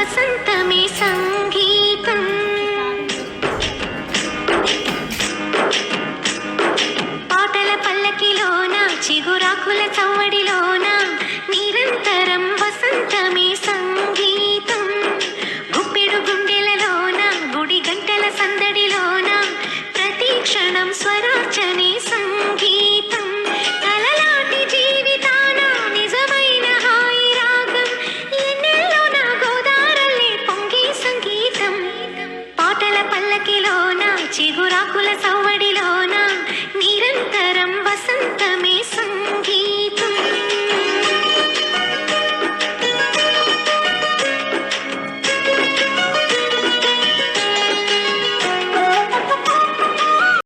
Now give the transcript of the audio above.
వసంతమే సంగీతం. పాటల పల్లకిలోన చిగురాకుల చవ్వడిలోన నిరంతరం వసంతమే సంగీతం. గుప్పెడు గుండెలలోన గుడి గంటల సందడిలోన ప్రతి క్షణం స్వరార్చన